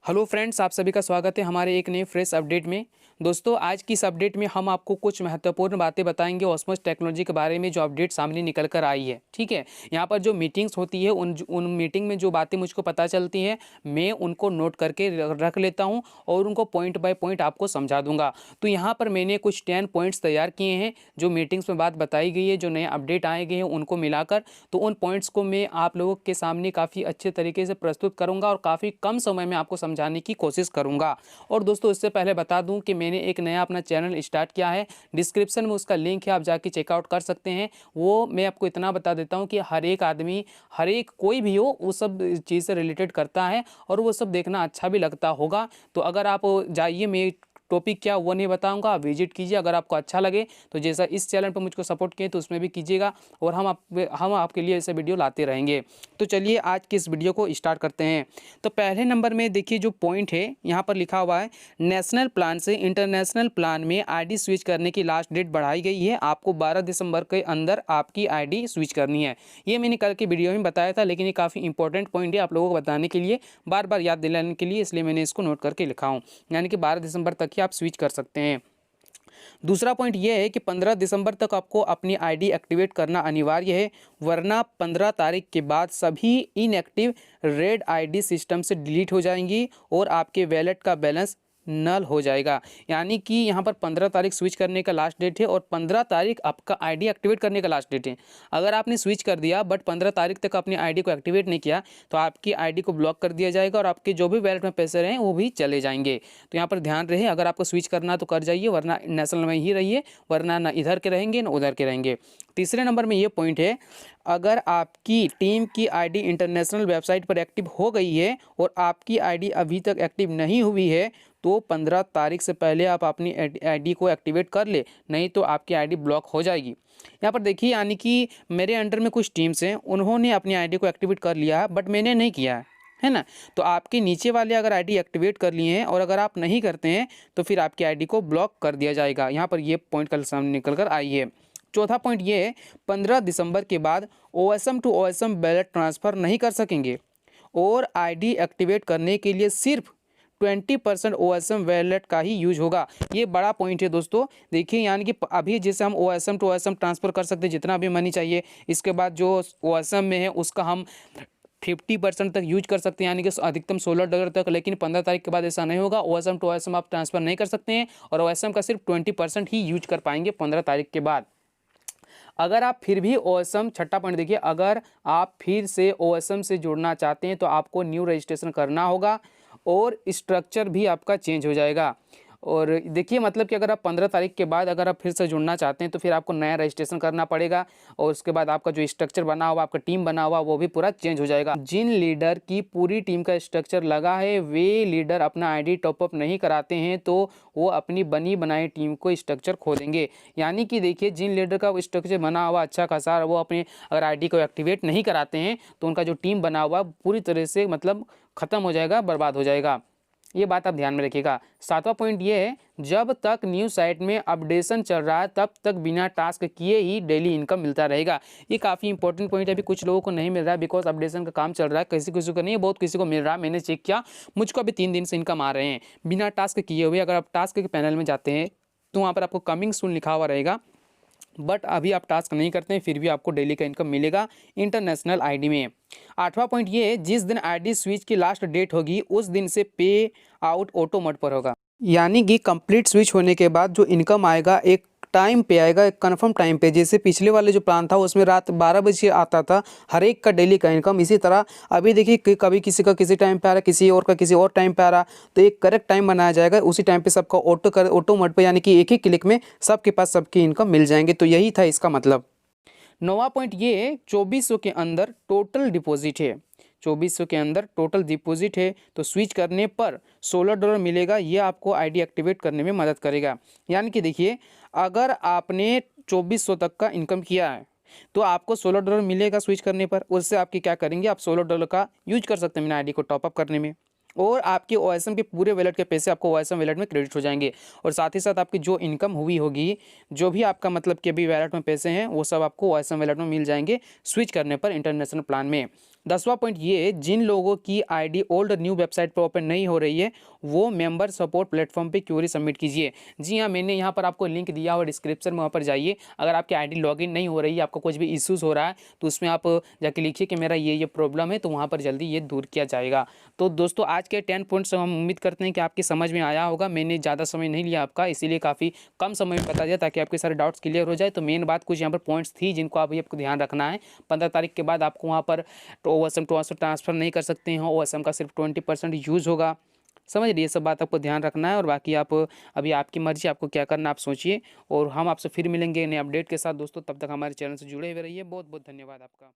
Hello friends, आप सभी का स्वागत है हमारे एक नए फ्रेश अपडेट में। दोस्तों, आज की इस अपडेट में हम आपको कुछ महत्वपूर्ण बातें बताएंगे ऑस्मोस टेक्नोलॉजी के बारे में, जो अपडेट सामने निकल कर आई है। ठीक है, यहाँ पर जो मीटिंग्स होती है उन मीटिंग में जो बातें मुझको पता चलती हैं, मैं उनको नोट करके रख लेता हूँ और उनको पॉइंट बाय पॉइंट आपको समझा दूंगा। तो यहाँ पर मैंने कुछ 10 पॉइंट्स तैयार किए हैं जो मीटिंग्स में बात बताई गई है, जो नए अपडेट आए गए हैं उनको मिलाकर। तो उन पॉइंट्स को मैं आप लोगों के सामने काफ़ी अच्छे तरीके से प्रस्तुत करूँगा और काफ़ी कम समय में आपको समझाने की कोशिश करूंगा। और दोस्तों, इससे पहले बता दूं कि मैंने एक नया अपना चैनल स्टार्ट किया है। डिस्क्रिप्शन में उसका लिंक है, आप जाके चेकआउट कर सकते हैं। वो मैं आपको इतना बता देता हूं कि हर एक आदमी, हर एक कोई भी हो, वो सब चीज़ से रिलेटेड करता है और वो सब देखना अच्छा भी लगता होगा। तो अगर आप जाइए, मैं टॉपिक क्या वो नहीं बताऊंगा, आप विजिट कीजिए। अगर आपको अच्छा लगे तो जैसा इस चैनल पर मुझको सपोर्ट किए तो उसमें भी कीजिएगा और हम आपके लिए ऐसे वीडियो लाते रहेंगे। तो चलिए आज की इस वीडियो को स्टार्ट करते हैं। तो पहले नंबर में देखिए, जो पॉइंट है यहाँ पर लिखा हुआ है, नेशनल प्लान से इंटरनेशनल प्लान में आईडी स्विच करने की लास्ट डेट बढ़ाई गई है। आपको 12 दिसंबर के अंदर आपकी आईडी स्विच करनी है। ये मैंने कल की वीडियो में बताया था, लेकिन ये काफ़ी इंपॉर्टेंट पॉइंट है आप लोगों को बताने के लिए, बार बार याद दिलाने के लिए, इसलिए मैंने इसको नोट करके लिखा हूँ। यानी कि 12 दिसंबर तक ही आप स्विच कर सकते हैं। दूसरा पॉइंट यह है कि 15 दिसंबर तक आपको अपनी आईडी एक्टिवेट करना अनिवार्य है, वरना 15 तारीख के बाद सभी इनएक्टिव रेड आईडी सिस्टम से डिलीट हो जाएंगी और आपके वैलेट का बैलेंस नल हो जाएगा। यानी कि यहाँ पर 15 तारीख स्विच करने का लास्ट डेट है और 15 तारीख आपका आईडी एक्टिवेट करने का लास्ट डेट है। अगर आपने स्विच कर दिया बट 15 तारीख तक अपनी आईडी को एक्टिवेट नहीं किया तो आपकी आईडी को ब्लॉक कर दिया जाएगा और आपके जो भी वैलेट में पैसे रहें वो भी चले जाएंगे। तो यहाँ पर ध्यान रहे, अगर आपको स्विच करना तो कर जाइए, वरना नेशनल में ही रहिए, वरना ना इधर के रहेंगे ना उधर के रहेंगे। तीसरे नंबर में ये पॉइंट है, अगर आपकी टीम की आईडी इंटरनेशनल वेबसाइट पर एक्टिव हो गई है और आपकी आईडी अभी तक एक्टिव नहीं हुई है तो 15 तारीख से पहले आप अपनी आईडी को एक्टिवेट कर ले, नहीं तो आपकी आईडी ब्लॉक हो जाएगी। यहाँ पर देखिए, यानी कि मेरे अंडर में कुछ टीम्स हैं, उन्होंने अपनी आईडी को एक्टिवेट कर लिया है बट मैंने नहीं किया है ना। तो आपके नीचे वाले अगर आईडी एक्टिवेट कर लिए हैं और अगर आप नहीं करते हैं तो फिर आपकी आईडी को ब्लॉक कर दिया जाएगा। यहाँ पर ये पॉइंट कल सामने निकल कर आई है। चौथा पॉइंट ये है, 15 दिसंबर के बाद OSM to OSM ballot transfer नहीं कर सकेंगे और आईडी एक्टिवेट करने के लिए सिर्फ 20% OSM वैलेट का ही यूज होगा। ये बड़ा पॉइंट है दोस्तों। देखिए, यानी कि अभी जैसे हम OSM टू OSM ट्रांसफ़र कर सकते हैं जितना भी मनी चाहिए, इसके बाद जो OSM में है उसका हम 50% तक यूज कर सकते हैं, यानी कि अधिकतम $16 तक। लेकिन 15 तारीख के बाद ऐसा नहीं होगा, OSM टू OSM आप ट्रांसफ़र नहीं कर सकते हैं और OSM का सिर्फ 20% ही यूज कर पाएंगे 15 तारीख के बाद। अगर आप फिर भी OSM, छठा पॉइंट देखिए, अगर आप फिर से OSM से जुड़ना चाहते हैं तो आपको न्यू रजिस्ट्रेशन करना होगा और स्ट्रक्चर भी आपका चेंज हो जाएगा। और देखिए, मतलब कि अगर आप 15 तारीख के बाद अगर आप फिर से जुड़ना चाहते हैं तो फिर आपको नया रजिस्ट्रेशन करना पड़ेगा और उसके बाद आपका जो स्ट्रक्चर बना हुआ, आपका टीम बना हुआ, वो भी पूरा चेंज हो जाएगा। जिन लीडर की पूरी टीम का स्ट्रक्चर लगा है वे लीडर अपना आईडी टॉपअप नहीं कराते हैं तो वो अपनी बनी बनाई टीम को स्ट्रक्चर खो देंगे। यानी कि देखिए, जिन लीडर का स्ट्रक्चर बना हुआ अच्छा खासा, वो अपने अगर आईडी को एक्टिवेट नहीं कराते हैं तो उनका जो टीम बना हुआ पूरी तरह से मतलब ख़त्म हो जाएगा, बर्बाद हो जाएगा। ये बात आप ध्यान में रखिएगा। सातवां पॉइंट ये है, जब तक न्यू साइट में अपडेशन चल रहा है तब तक बिना टास्क किए ही डेली इनकम मिलता रहेगा। ये काफ़ी इंपॉर्टेंट पॉइंट है। अभी कुछ लोगों को नहीं मिल रहा है बिकॉज अपडेशन का काम चल रहा है, किसी किसी को नहीं, बहुत किसी को मिल रहा है। मैंने चेक किया, मुझको अभी 3 दिन से इनकम आ रहे हैं बिना टास्क किए हुए। अगर आप टास्क के पैनल में जाते हैं तो वहाँ पर आपको कमिंग सून लिखा हुआ रहेगा, बट अभी आप टास्क नहीं करते हैं फिर भी आपको डेली का इनकम मिलेगा इंटरनेशनल आईडी में। आठवां पॉइंट ये है, जिस दिन आईडी स्विच की लास्ट डेट होगी उस दिन से पे आउट ऑटो मोड पर होगा। यानी कि कंप्लीट स्विच होने के बाद जो इनकम आएगा एक टाइम पे आएगा, एक कंफर्म टाइम पे। जैसे पिछले वाले जो प्लान था उसमें रात 12 बजे आता था हर एक का डेली का इनकम, इसी तरह अभी देखिए कि कभी किसी का किसी टाइम पे आ रहा है, किसी और का किसी और टाइम पे आ रहा, तो एक करेक्ट टाइम बनाया जाएगा, उसी टाइम पे सबका ऑटो मोड पे, यानी कि एक ही क्लिक में सबके पास सबकी इनकम मिल जाएंगे। तो यही था इसका मतलब। नौवां पॉइंट ये है, 2400 के अंदर टोटल डिपॉजिट है। 2400 के अंदर टोटल डिपॉजिट है तो स्विच करने पर $16 मिलेगा। ये आपको आईडी एक्टिवेट करने में मदद करेगा। यानी कि देखिए, अगर आपने 2400 तक का इनकम किया है तो आपको $16 मिलेगा स्विच करने पर। उससे आपकी क्या करेंगे, आप $16 का यूज कर सकते हैं अपनी आईडी को टॉपअप करने में और आपके OSM के पूरे वैलेट के पैसे आपको OSM वैलेट में क्रेडिट हो जाएंगे और साथ ही साथ आपकी जो इनकम हुई होगी, जो भी आपका मतलब कि अभी वैलेट में पैसे हैं वो सब आपको OSM वैलेट में मिल जाएंगे स्विच करने पर इंटरनेशनल प्लान में। 10वां पॉइंट ये है, जिन लोगों की आईडी ओल्ड न्यू वेबसाइट पर ओपन नहीं हो रही है वो मेंबर सपोर्ट प्लेटफॉर्म पे क्वेरी सबमिट कीजिए। जी हाँ, मैंने यहाँ पर आपको लिंक दिया और डिस्क्रिप्शन में वहाँ पर जाइए। अगर आपकी आईडी लॉगिन नहीं हो रही है, आपको कुछ भी इश्यूज़ हो रहा है तो उसमें आप जाके लिखिए कि मेरा ये प्रॉब्लम है, तो वहाँ पर जल्दी ये दूर किया जाएगा। तो दोस्तों आज के 10 पॉइंट्स हम उम्मीद करते हैं कि आपकी समझ में आया होगा। मैंने ज़्यादा समय नहीं लिया आपका, इसीलिए काफ़ी कम समय में बता दिया ताकि आपके सारे डाउट्स क्लियर हो जाए। तो मेन बात कुछ यहाँ पर पॉइंट्स थी जिनको आप आपको ध्यान रखना है। 15 तारीख के बाद आपको वहाँ पर तो ओएसएम टू ट्रांसफ़र नहीं कर सकते हैं, ओएसएम का सिर्फ 20% यूज़ होगा। समझ लिए, ये सब बात आपको ध्यान रखना है। और बाकी आप अभी आपकी मर्ज़ी, आपको क्या करना आप सोचिए। और हम आपसे फिर मिलेंगे नए अपडेट के साथ दोस्तों। तब तक हमारे चैनल से जुड़े हुए रहिए। बहुत बहुत धन्यवाद आपका।